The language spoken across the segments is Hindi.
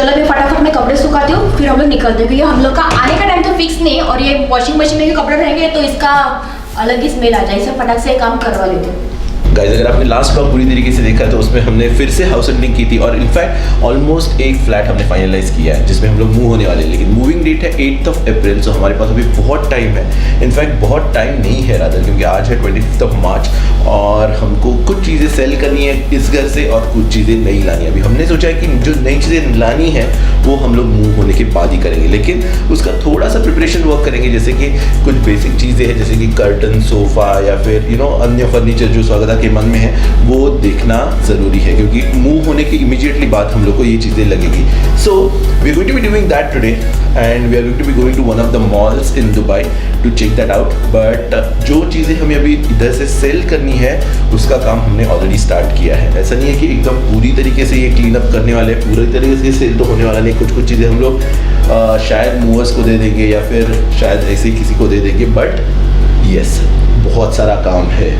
चलो मैं फटाफट अपने कपड़े सुखाती हूँ, फिर हम लोग निकलते हैं, क्योंकि हम लोग का आने का टाइम तो फिक्स नहीं है, और ये वॉशिंग मशीन में भी कपड़े रहेंगे तो इसका अलग ही स्मेल आ जाए, इसे फटाक से काम करवा लेते हैं। गाइस, अगर आपने लास्ट ब्लॉग पूरी तरीके से देखा तो उसमें हमने फिर से हाउस हंटिंग की थी, और इनफैक्ट ऑलमोस्ट एक फ्लैट हमने फाइनलाइज किया है जिसमें हम लोग मूव होने वाले हैं। लेकिन मूविंग डेट है 8th of April, सो हमारे पास अभी बहुत टाइम है। इनफैक्ट बहुत टाइम नहीं है रादर, क्योंकि आज है 25th of March और हमको कुछ चीज़ें सेल करनी है इस घर से और कुछ चीज़ें नई लानी है। अभी हमने सोचा है कि जो नई चीज़ें लानी है वो हम लोग मूव होने के बाद ही करेंगे, लेकिन उसका थोड़ा सा प्रिपरेशन वर्क करेंगे, जैसे कि कुछ बेसिक चीज़ें हैं जैसे कि कर्टन, सोफ़ा या फिर अन्य फर्नीचर जो स्वागत के मन में है वो देखना ज़रूरी है, क्योंकि मूव होने के इमीडिएटली बाद हम लोग को ये चीज़ें लगेगी। So we are going to be doing that today and we are going to be going to one of the malls in Dubai to check that out. But जो चीज़ें हमें अभी इधर से सेल करनी है उसका काम हमने ऑलरेडी स्टार्ट किया है। ऐसा नहीं है कि एकदम पूरी तरीके से ये क्लीन अप करने वाले, पूरी तरीके से सेल तो होने वाला नहीं। कुछ चीज़ें हम लोग शायद मूवर्स को दे देंगे या फिर शायद ऐसे ही किसी को दे देंगे, बट यस बहुत सारा काम है।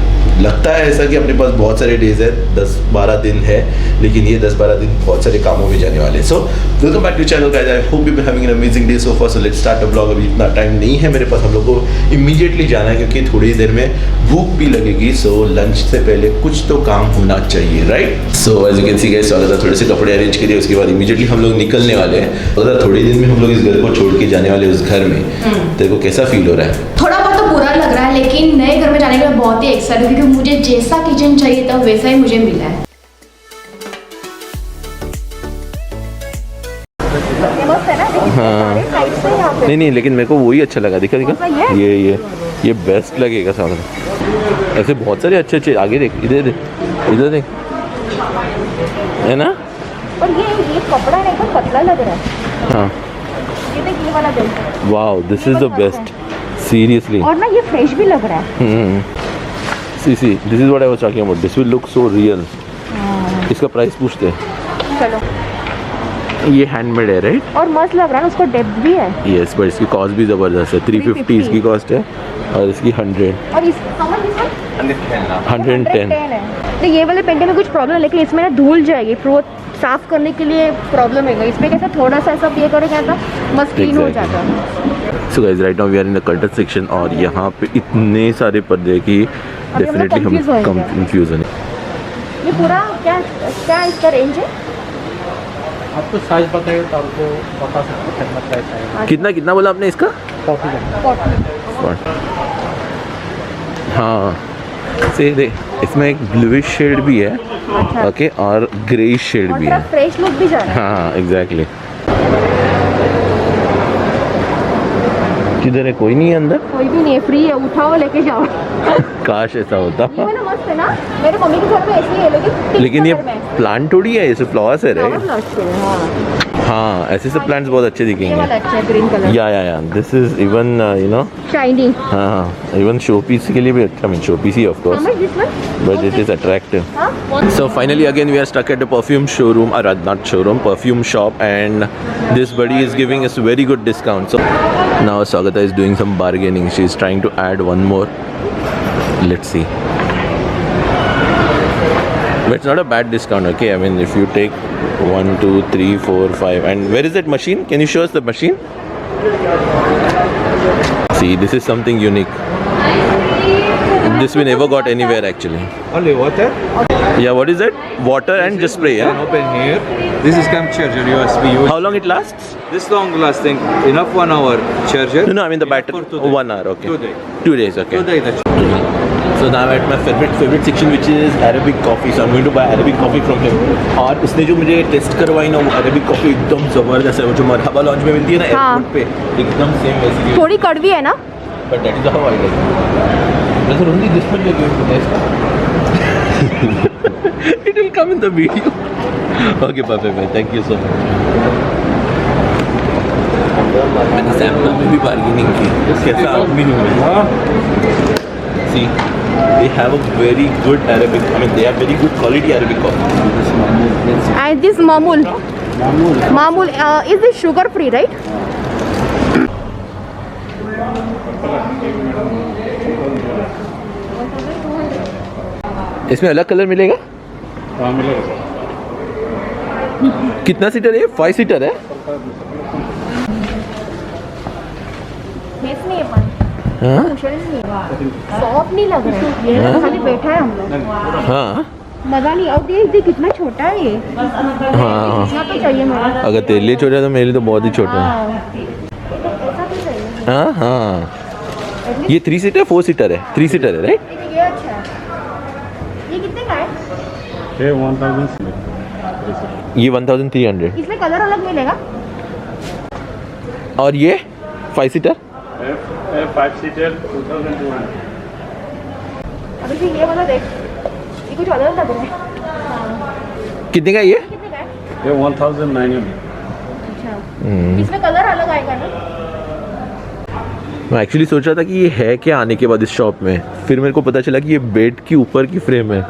लगता है ऐसा कि अपने पास बहुत सारे डेज है, 10-12 दिन है, लेकिन ये 10-12 दिन बहुत सारे कामों में जाने वाले हैं। So welcome back to channel guys, I hope you be having an amazing day so far. So let's start the blog. अभी इतना टाइम नहीं है मेरे पास, हम लोग को इमीडिएटली जाना है क्योंकि थोड़ी देर में भूख भी लगेगी। सो लंच से पहले कुछ तो काम होना चाहिए, right? So as you can see guys, थोड़े से कपड़े अरेंज करिए, उसके बाद इमीडिएटली हम लोग निकलने वाले हैं। और थोड़ी दिन में हम लोग इस घर को छोड़ के जाने वाले उस घर में। तेरे को कैसा फील हो रहा है? थोड़ा बहुत तो बुरा लग रहा है, लेकिन नए घर में जाने के लिए बहुत ही एक्साइटेड, क्योंकि मुझे जैसा किचन चाहिए था वैसा ही मुझे मिला है। हाँ नहीं, लेकिन मेरे को वही अच्छा लगा। दिखा ये बेस्ट लगेगा सामने। ऐसे बहुत सारे अच्छे आगे देख, इधर देख, है ना? और ये कपड़ा नहीं तो पतला लग रहा है। हाँ, ये देख, ये वाला best. Wow, this is the best, seriously. और ना ये फ्रेश भी लग रहा है। See this is what I was talking about, this will look so real. इसका प्राइस पूछते हैं। चलो। ये हैंडमेड है, राइट? और मस्त लग रहा है, उसको डेप्थ भी है। यस, बट इसकी कॉस्ट भी ज़बरदस्त है। 350 इसकी कॉस्ट है और इसकी 100। और इस 110 है। तो ये वाले पेंटिंग में कुछ प्रॉब्लम है, लेकिन इसमें ना धूल जाएगी, फ्लोर साफ करने के लिए प्रॉब्लम है। इसमें कैसा थोड़ा सा ऐसा ये करो क्या था, मस्त क्लीन हो जाता है। So guys, right now we are in the curtain section और यहाँ पे इतने सारे पर्दे की डेफिनेटली हम कंफ्यूज हैं। ये पूरा क्या इसका रेंज है? आपको साइज बताइए तो आपको बता सकते हैं कितना प्राइस है। कितना बोला आपने इसका? 40। हाँ, से देख, इसमें एक ब्लूइश शेड भी है। अच्छा। ओके, और ग्रेइश शेड भी है। फ्रेश लुक भी जा रहा है। हाँ एग्जैक्टली। किधर है? कोई नहीं है अंदर? कोई भी नहीं है, फ्री है, उठाओ लेके जाओ। काश ऐसा होता। ये वाला मस्त है ना, मेरे मम्मी के घर में ऐसे ही है, लेकिन ये प्लांट थोड़ी है, ये फ्लावर्स है, राइट? हाँ, ऐसे सब प्लांट्स बहुत अच्छे दिखेंगे। अच्छा है, ग्रीन कलर। या दिस इज इवन शाइनी। हाँ, इवन शो पीस के लिए भी अच्छा। मीन शो पीस ही of course, but it is attractive. So finally again we are stuck at the perfume showroom, or not showroom, perfume shop, and this buddy is giving us very good discount. So now Swagata is doing some bargaining. She is trying to add one more. Let's see. But it's not a bad discount, okay? I mean, if you take 1, 2, 3, 4, 5, and where is that machine? Can you show us the machine? See, this is something unique. This we never got anywhere actually. Only water. Yeah, what is that? Water and just spray, yeah? Open here. This is cam charger USB. How long it lasts? This long lasting, enough 1 hour charger. No, I mean the battery. For 2 days. 1 hour, okay. 2 days. 2 days, okay. 2 days. Actually. So now I'm at my favorite section, which is Arabic coffee. So I'm going to buy Arabic coffee from him. और उसने जो मुझे टेस्ट करवाई ना, वो Arabic coffee एकदम ज़बरदस्त है। वो जो मरहबा लॉन्च में मिलती है ना एयरपोर्ट पे, एकदम सेम वैसी। थोड़ी कड़वी है ना? But that is how I like it. That's only this one you're going to test. It will come in the video. Okay, perfect. Thank you so much. मैंने सैम्पल में भी बार्गेनिंग की। कैसा आदमी हूँ मैं? See, they have a very good Arabic. I mean, they have very good quality Arabic coffee. And this Mamul. Is this sugar free, right? इसमें अलग कलर मिलेगा? हाँ मिलेगा। कितना सीटर है? 5 सीटर है। बेस नहीं है पानी, हाँ कुशन नहीं है, सॉफ्ट नहीं लग रहा है, ये ना खाली बैठा है हम लोग, हाँ मजा नहीं। और देख कितना छोटा है ये, हाँ इतना तो चाहिए मेरा। अगर तेरे लिए छोटा है तो मेरे लिए तो बहुत ही छोटा है। हाँ, ऐसा तो चाहिए। हाँ हाँ ये 3 सीटर 4 सीटर है? 3 सीटर है राइट? ये अच्छा है। ये कितने का है? ये 1000 ये 1300। इसमें कलर अलग मिलेगा? और ये 5 सीटर? 5 सीटर 2200। अभी फिर ये वाला देख, ये कुछ अलग लग रहा है। कितने का है ये? कितने का है? ये 1900। अच्छा, इसमें कलर अलग आएगा ना? मैं एक्चुअली सोच रहा था कि ये है क्या आने के बाद इस शॉप में, फिर मेरे को पता चला कि ये बेड की ऊपर की फ्रेम है।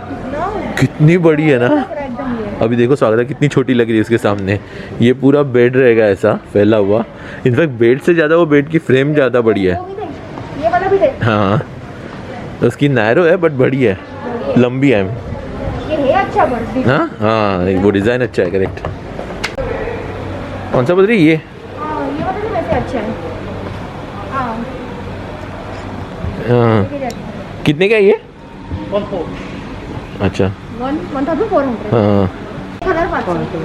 कितनी बड़ी है ना। एकदम ये। अभी देखो स्वागता कितनी छोटी लग रही है उसके सामने। ये पूरा बेड रहेगा ऐसा फैला हुआ। इनफैक्ट बेड से ज़्यादा वो बेड की फ्रेम ज़्यादा बड़ी है। वो भी दे, ये वाला भी दे। हाँ उसकी नैरो है बट बड़ी है, लंबी है। ये है अच्छा बड़ी। हाँ हाँ वो डिज़ाइन अच्छा है, करेक्ट। कौन सा बोल रही है ये? हाँ, ये वाला भी वैसे अच्छा है। हाँ, हाँ ये भी अच्छा है। कितने का है ये? 1400। अच्छा 1400। हाँ 1500।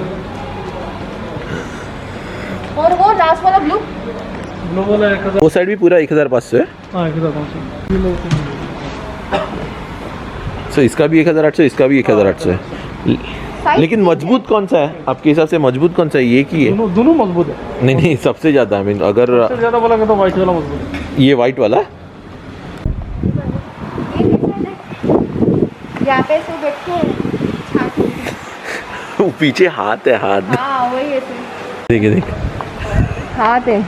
और वो लास्ट वाला ब्लू? ब्लू वाला 1000। वो साइड भी पूरा 1500 है। हाँ 1500। सो इसका भी 1800, इसका भी 1800 है। लेकिन मजबूत कौन सा है आपके हिसाब से? मजबूत कौन सा है, ये की है? दोनों मजबूत है। नहीं नहीं सबसे ज़्यादा आई मीन अगर सबसे ज्यादा बोला तो व्हाइट वाला मजबूत है। ये वाइट वाला यहाँ पे से बैठ के छाती। वो पीछे हाथ है, हाथ हाँ वही ऐसे देखिए देख हाथ है।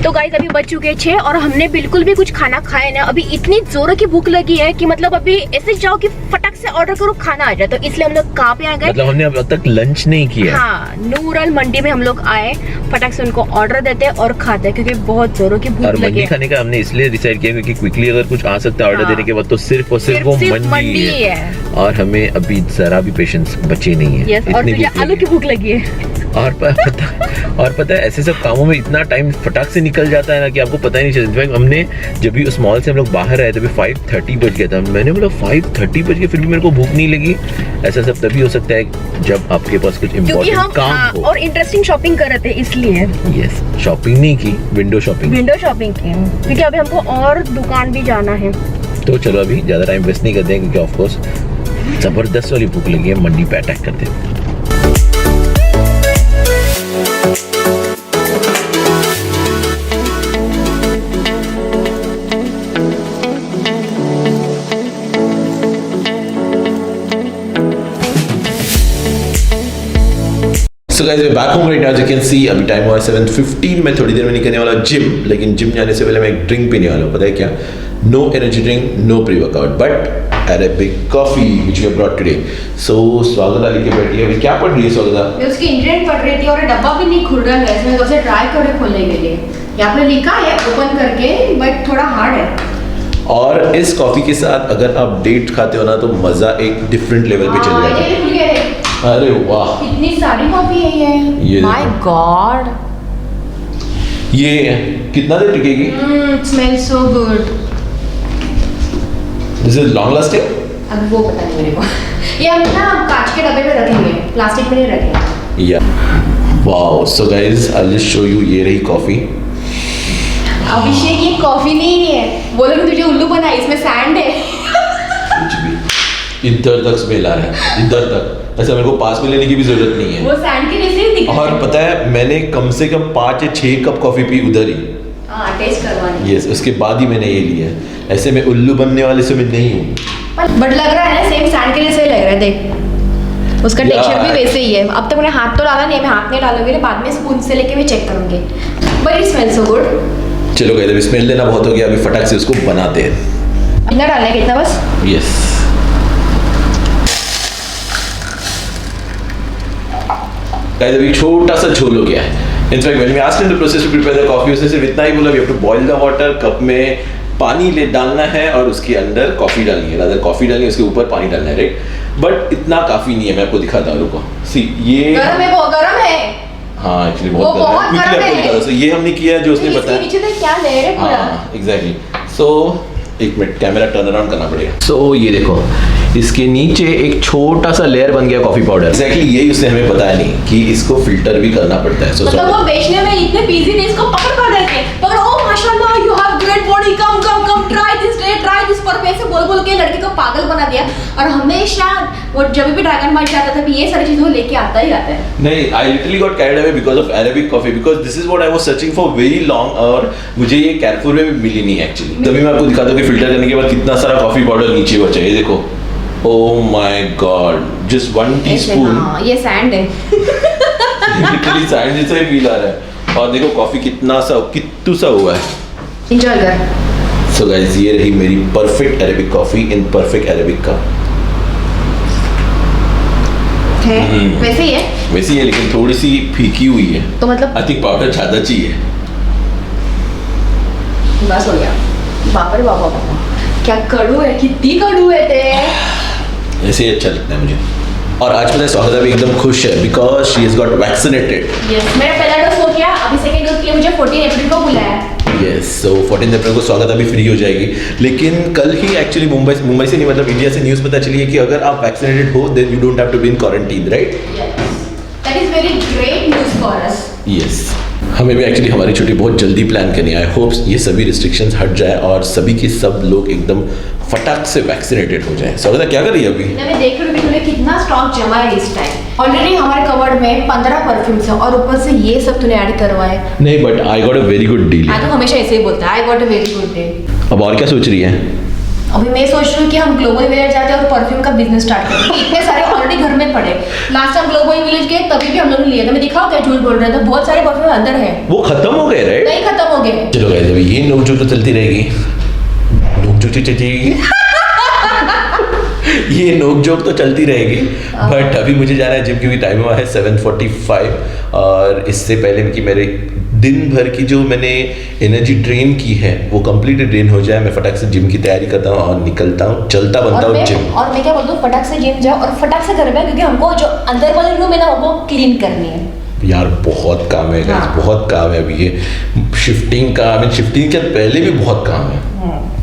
तो गाइस अभी बज चुके 6 और हमने बिल्कुल भी कुछ खाना खाया ना। अभी इतनी जोरों की भूख लगी है कि मतलब अभी ऐसे जाओ कि फटक से ऑर्डर करो खाना आ जाए। तो इसलिए हम लोग कहाँ पे आ गए? मतलब हमने अब तक लंच नहीं किया। हाँ, नूरल मंडी में हम लोग आए, फटक से उनको ऑर्डर देते और खाते हैं क्योंकि बहुत जोरों की भूख और लगी मंडी है। खाने का हमने इसलिए डिसाइड किया क्योंकि क्विकली अगर कुछ आ सकता है ऑर्डर हाँ। देने के बाद तो सिर्फ और सिर्फ वो मंडी है। और हमें अभी जरा भी पेशेंस बचे नहीं है। यस, और तुझे आलू की भूख लगी है। और पता है ऐसे सब कामों में इतना टाइम फटाक से निकल जाता है ना कि आपको पता ही नहीं चलता। इनफैक्ट हमने जब भी उस मॉल से हम लोग बाहर आए तभी 5:30 बज गया था। मैंने बोला 5:30 बज गए फिर भी मेरे को भूख नहीं लगी। ऐसा सब तभी हो सकता है जब आपके पास कुछ इम्पोर्टेंट काम हो और इंटरेस्टिंग शॉपिंग कर रहे थे इसलिए। यस शॉपिंग नहीं की, विंडो शॉपिंग की क्योंकि अभी हमको और दुकान भी जाना है। तो चलो अभी ज़्यादा टाइम वेस्ट नहीं करते हैं क्योंकि ऑफकोर्स ज़बरदस्त वाली भूख लगी है। मंडी पे अटैक करते हैं। So guys we back home right now, you can see अभी टाइम हुआ 7:15। मैं थोड़ी देर में निकलने वाला जिम, लेकिन जिम जाने से पहले मैं एक ड्रिंक पीने वाला हूँ। पता है क्या? No energy drink, no pre workout, but Arabic coffee which we have brought today. So Swagata लेके बैठी है। अभी क्या पढ़ रही है स्वागता? मैं उसकी इंग्रेडिएंट पढ़ रही थी और डब्बा भी नहीं खुल रहा है इसमें, तो उसे ट्राई कर रहे खोलने के लिए। यहाँ पे लिखा है ओपन करके बट थोड़ा हार्ड है। और इस कॉफी के साथ अगर आप डेट खाते हो ना तो मजा एक डिफरेंट लेवल पे चल जाएगा। ये खुल गया है। अरे वाह कितनी सारी कॉफी है ये माय गॉड। ये कितना देर टिकेगी? It smells so good. This is long lasting? अब वो पता नहीं मेरे को। ये हम ना कांच के डब्बे में रखेंगे, प्लास्टिक में नहीं रखेंगे। या wow. So guys I will show you. ये रही कॉफी। अभिषेक ये कॉफी नहीं है, बोलो कि तुझे उल्लू बना, इसमें सैंड है। कुछ भी इधर तक स्मेल आ रहा है, इधर तक। ऐसा मेरे को पास में लेने की भी जरूरत नहीं है। वो सैंड के जैसे ही दिख रहा है। और पता है मैंने कम से कम 5 या 6 कप कॉफी पी उधर ही। हाँ टेस्ट करवानी। यस उसके बाद ही मैंने ये लिया। ऐसे मैं उल्लू बनने वाले से मैं नहीं हूँ। बट लग रहा है ना सेम सैंड के जैसे ही लग रहा है, देख उसका टेक्सचर भी वैसे ही है। अब तक मैंने हाथ तो डाला नहीं है, मैं हाथ नहीं डालूंगी, बाद में स्पून से लेके मैं चेक करूंगी। But it smells so good. चलो गाइस अभी स्मेल लेना बहुत हो गया, अभी फटाक से उसको बनाते हैं। इतना डालना है कितना बस? यस गाइस अभी छोटा सा झोल हो गया है। In fact when we asked him the process to prepare the coffee, उसने सिर्फ इतना ही बोला we have to boil the water. Cup में पानी ले डालना है और उसके अंदर कॉफी डालनी है, रादर कॉफी डालनी है उसके ऊपर पानी डालना है, राइट? बट इतना काफी नहीं है। मैं आपको दिखाता हूँ, रुको। सी ये गरम है, वो गरम है। हाँ एक्चुअली वो बहुत बहुत गर्म है। गर्म है। Quickly आपको बता दो। So, ये हमने किया जो उसने इसके बताया। नीचे से क्या लेयर है पूरा। हाँ एग्जैक्टली। सो एक मिनट, कैमरा टर्न अराउंड करना पड़ेगा। सो ये देखो, इसके नीचे एक छोटा सा लेयर बन गया कॉफी पाउडर। एग्जैक्टली यही उसने हमें बताया नहीं कि इसको फिल्टर भी करना पड़ता है। मतलब वो बेचने में इतने बिजी थे, इसको पकड़ देते पकड़, ओ माशाल्लाह you have great body, come come come try this day, try this, पर ऐसे बोल बोल के लड़के को पागल बना दिया। और हमेशा वो जब भी ड्रैगन बाइट जाता था भी ये सारी चीजें वो लेके आता ही आता है। नहीं, I literally got carried away because of Arabic coffee, because this is what I was searching for very long, और मुझे ये कैरफूर में भी मिली नहीं एक्चुअली। तभी मैं आपको दिखाता हूँ कि फिल्टर करने के बाद कितना सारा कॉफी पाउडर नीचे बचा है। ये देखो, oh my God, just 1 teaspoon. हाँ, ये सैंड है। लिटरली सैंड जैसा ही फील आ रहा है। और देखो कॉफी कित्तू सा हुआ है। एंजॉय कर। सो गाइस, ये रही मेरी perfect Arabic coffee in perfect Arabic cup. है वैसे ही है, वैसे ही है लेकिन थोड़ी सी फीकी हुई है। तो मतलब आई थिंक पाउडर ज्यादा चाहिए। बस हो गया। बाप रे बाबा बाबा, क्या कड़ू है, कितनी कड़ू है ते। ऐसे ही अच्छा लगता है मुझे। और आज पता है स्वागता भी एकदम खुश है because she has got vaccinated. Yes, मेरा पहला डोज हो गया, अभी सेकंड डोज के लिए मुझे 14 अप्रैल को बुलाया है। यस, सो 14 अप्रैल को स्वागता भी फ्री हो जाएगी। लेकिन कल ही एक्चुअली मुंबई से नहीं, मतलब इंडिया से न्यूज़ पता चली है कि अगर आप वैक्सीनेटेड हो then you don't have to be in quarantine, right? That is very great news for us. Yes, हमें भी एक्चुअली हमारी छुट्टी बहुत जल्दी प्लान करनी है। आई होप ये सभी रिस्ट्रिक्शंस हट जाए और सभी के सब लोग एकदम फटाक से वैक्सीनेटेड हो जाए। स्वागता क्या कर रही है अभी? मैं देख रही हूँ कि कितना स्टॉक जमा है इस टाइम। ऑलरेडी हमारे कवर्ड में 15 परफ्यूम्स हैं और ऊपर से ये सब तूने ऐड करवाए। नहीं, but I got a very good deal. हाँ, तो हमेशा ऐसे ही बोलता है, I got a very good deal. अब और क्या सोच रही है? अभी मैं सोच रही हूँ कि हम ग्लोबल विलेज जाते हैं और परफ्यूम का बिजनेस स्टार्ट करें। इतने सारे ऑलरेडी घर में पड़े। लास्ट टाइम ग्लोबल विलेज गए तभी भी हम लोगों ने लिया था। मैं दिखाओ क्या झूठ बोल रहे थे, बहुत सारे परफ्यूम अंदर है। वो खत्म हो गए, राइट? नहीं खत्म हो गए। चलो गाइस, अभी ये नोक-झोंक तो चलती रहेगी। नोक-झोंक चलेगी। ये नोक-झोंक तो चलती रहेगी, बट अभी मुझे जाना है जिम, क्योंकि टाइम हुआ है 7:45 और इससे पहले कि मेरे दिन भर की जो मैंने एनर्जी ड्रेन की है वो कंप्लीटली ड्रेन हो जाए, मैं फटाक से जिम की तैयारी करता हूँ और निकलता हूँ, चलता बनता हूँ जिम। और मैं क्या बोलता हूँ, फटाक से जिम जाओ और फटाक से घर में, क्योंकि हमको जो अंदर वाली रूम है ना वो क्लीन करनी है। यार बहुत काम है गाइस, हाँ। बहुत काम है अभी। ये शिफ्टिंग का, शिफ्टिंग के पहले भी बहुत काम है।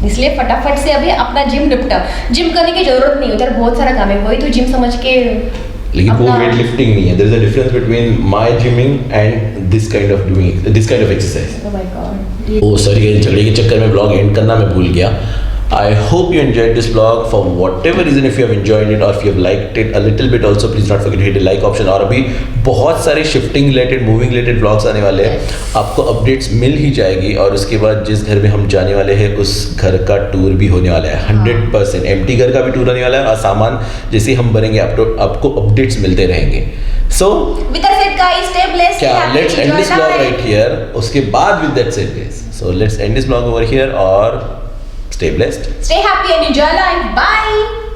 इसलिए फटाफट से अभी अपना जिम निपटा। जिम करने की जरूरत नहीं, उधर बहुत सारा काम है, वही तो जिम समझ के। लेकिन वो अपना- वेट लिफ्टिंग नहीं है। There is a difference between my gymming and this kind of exercise. Oh my God। Oh sorry, झगड़े के चक्कर में ब्लॉग एंड करना मैं भूल गया। I hope you enjoyed this vlog for whatever reason. If you have enjoyed it or if you have liked it a little bit also, please not forget to hit the like option. और अभी बहुत सारे shifting related, moving related vlogs आने वाले हैं। आपको अपडेट्स मिल ही जाएगी और उसके बाद जिस घर में हम जाने वाले हैं उस घर का टूर भी होने वाला है। 100% एम्प्टी घर का भी टूर होने वाला है और सामान जैसे हम भरेंगे आपको अपडेट्स मिलते रहेंगे। So With that said, guys, stay blessed. क्या, stay happy, let's end enjoy this vlog life. right here. उसके बाद with that said guys, so let's end this vlog over here और stay blessed. Stay happy and enjoy life. Bye.